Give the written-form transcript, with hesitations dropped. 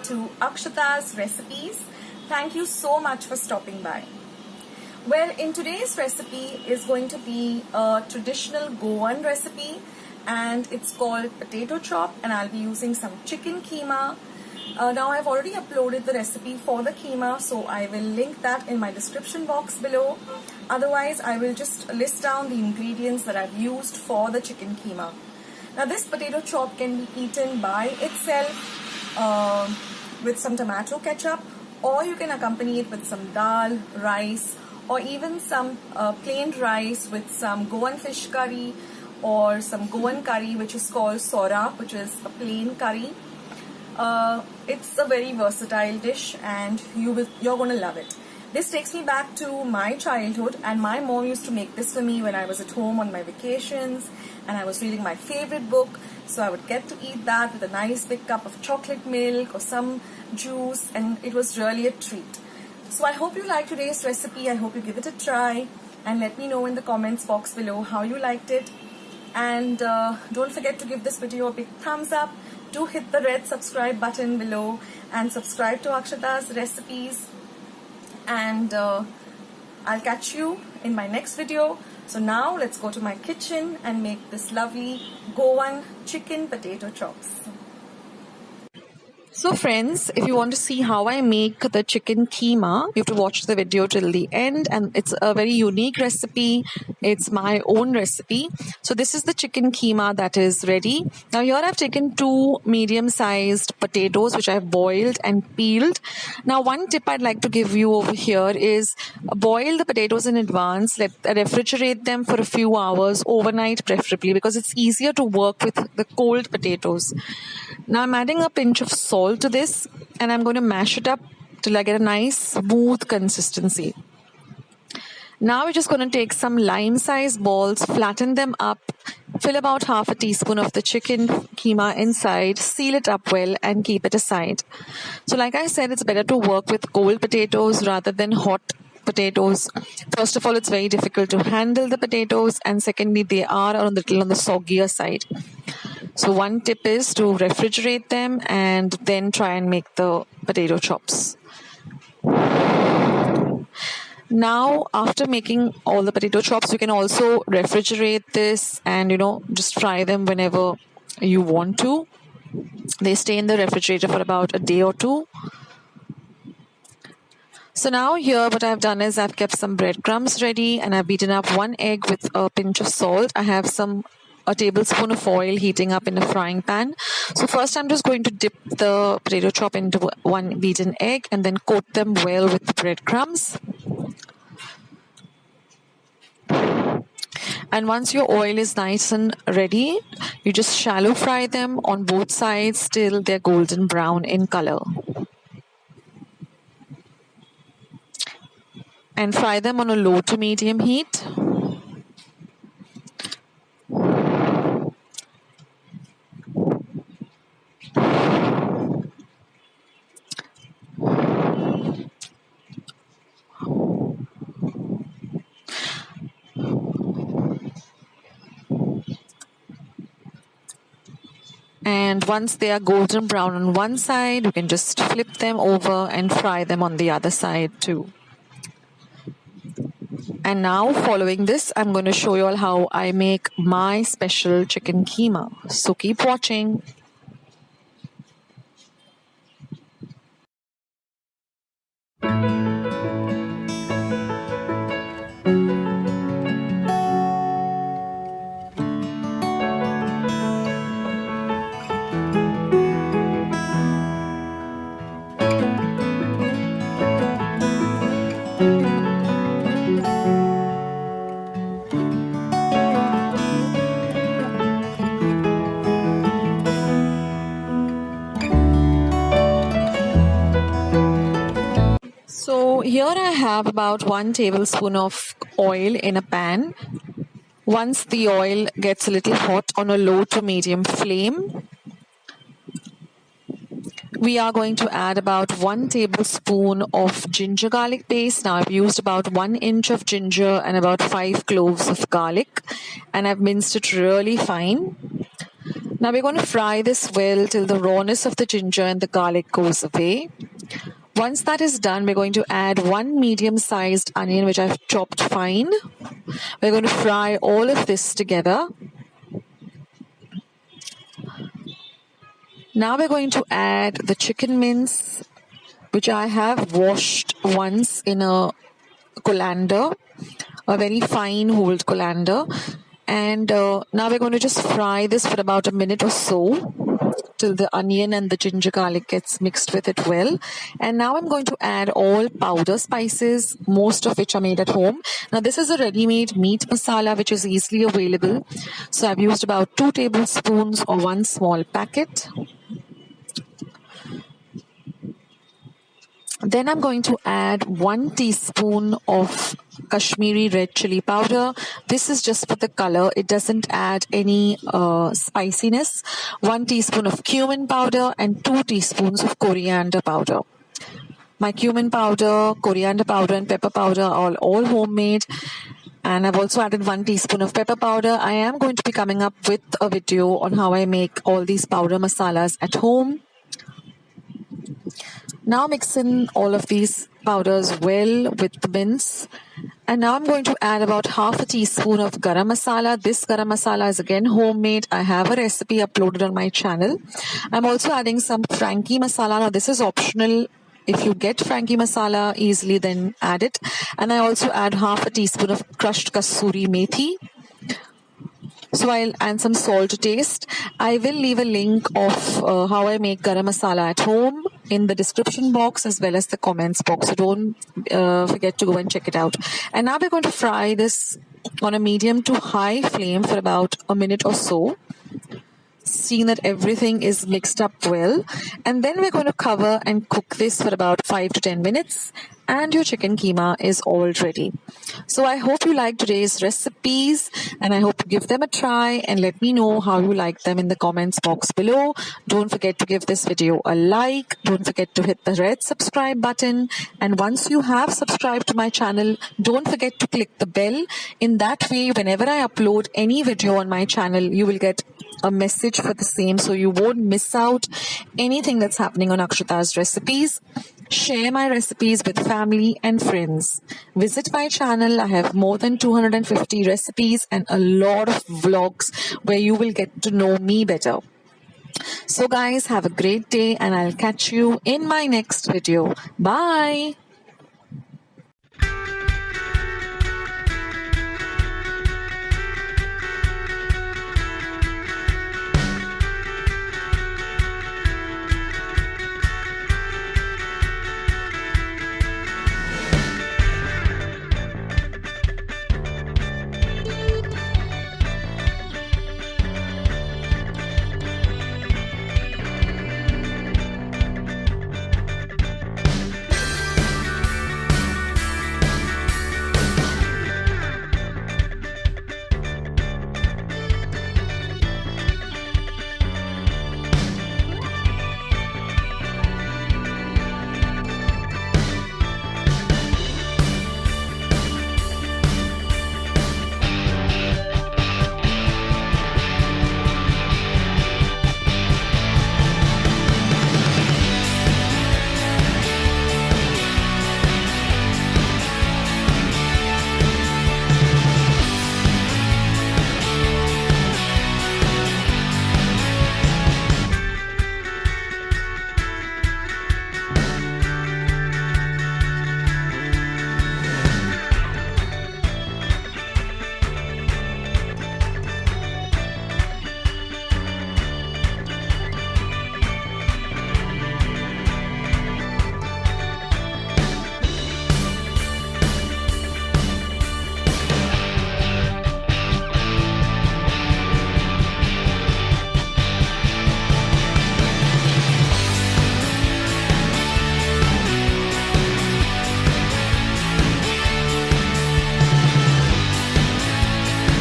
to Akshata's Recipes. Thank you so much for stopping by. Well, in today's recipe is going to be a traditional Goan recipe, and it's called potato chop, and I'll be using some chicken keema. Now I've already uploaded the recipe for the keema, so I will link that in my description box below. Otherwise, I will just list down the ingredients that I've used for the chicken keema. Now this potato chop can be eaten by itself with some tomato ketchup, or you can accompany it with some dal, rice, or even some plain rice with some Goan fish curry or some Goan curry, which is called sora, which is a plain curry. It's a very versatile dish, and you're going to love it. This takes me back to my childhood, and my mom used to make this for me when I was at home on my vacations and I was reading my favorite book. So I would get to eat that with a nice big cup of chocolate milk or some juice, and it was really a treat. So I hope you like today's recipe. I hope you give it a try and let me know in the comments box below how you liked it. And don't forget to give this video a big thumbs up. Do hit the red subscribe button below and subscribe to Akshata's Recipes. And I'll catch you in my next video. So now let's go to my kitchen and make this lovely Goan chicken potato chops. So friends, if you want to see how I make the chicken keema, you have to watch the video till the end, and it's a very unique recipe. It's my own recipe. So this is the chicken keema that is ready. Now here I've taken 2 medium-sized potatoes which I've boiled and peeled. Now one tip I'd like to give you over here is boil the potatoes in advance, refrigerate them for a few hours, overnight preferably, because it's easier to work with the cold potatoes. Now I'm adding a pinch of salt to this, and I'm going to mash it up till I get a nice smooth consistency. Now we're just going to take some lime-sized balls, flatten them up, fill about half a teaspoon of the chicken keema inside, seal it up well, and keep it aside. So like I said, it's better to work with cold potatoes rather than hot potatoes. First of all, it's very difficult to handle the potatoes, and secondly, they are a little on the soggier side. So one tip is to refrigerate them and then try and make the potato chops. Now, after making all the potato chops, you can also refrigerate this and, just fry them whenever you want to. They stay in the refrigerator for about a day or two. So now here what I've done is I've kept some breadcrumbs ready, and I've beaten up 1 egg with a pinch of salt. I have a tablespoon of oil heating up in a frying pan. So first I'm just going to dip the potato chop into 1 beaten egg and then coat them well with the breadcrumbs. And once your oil is nice and ready, you just shallow fry them on both sides till they're golden brown in color. And fry them on a low to medium heat. And once they are golden brown on one side, you can just flip them over and fry them on the other side too. And now, following this, I'm going to show you all how I make my special chicken keema. So keep watching. So here I have about 1 tablespoon of oil in a pan. Once the oil gets a little hot on a low to medium flame, we are going to add about 1 tablespoon of ginger garlic paste. Now I've used about 1 inch of ginger and about 5 cloves of garlic, and I've minced it really fine. Now we're going to fry this well till the rawness of the ginger and the garlic goes away. Once that is done, we're going to add one medium-sized onion which I've chopped fine. We're going to fry all of this together. Now we're going to add the chicken mince which I have washed once in a colander, a very fine whole colander. And now we're going to just fry this for about a minute or so till the onion and the ginger garlic gets mixed with it well. And now I'm going to add all powder spices, most of which are made at home. Now this is a ready-made meat masala which is easily available. So I've used about 2 tablespoons or 1 small packet. Then I'm going to add 1 teaspoon of Kashmiri red chili powder. This is just for the color. It doesn't add any spiciness. 1 teaspoon of cumin powder and 2 teaspoons of coriander powder. My cumin powder, coriander powder and pepper powder are all homemade. And I've also added 1 teaspoon of pepper powder. I am going to be coming up with a video on how I make all these powder masalas at home. Now mix in all of these powders well with the mince. And now I'm going to add about half a teaspoon of garam masala. This garam masala is again homemade. I have a recipe uploaded on my channel. I'm also adding some Frankie masala. Now this is optional. If you get Frankie masala easily, then add it. And I also add half a teaspoon of crushed kasuri methi. So I'll add some salt to taste. I will leave a link of how I make garam masala at home in the description box as well as the comments box. So don't forget to go and check it out. And now we're going to fry this on a medium to high flame for about a minute or so. Seeing that everything is mixed up well. And then we're going to cover and cook this for about 5 to 10 minutes. And your chicken keema is all ready. So I hope you like today's recipes and I hope you give them a try and let me know how you like them in the comments box below. Don't forget to give this video a like. Don't forget to hit the red subscribe button. And once you have subscribed to my channel, don't forget to click the bell. In that way, whenever I upload any video on my channel, you will get a message for the same so you won't miss out anything that's happening on Akshita's recipes. Share my recipes with family and friends. Visit my channel. I have more than 250 recipes and a lot of vlogs where you will get to know me better. So guys, have a great day and I'll catch you in my next video. Bye.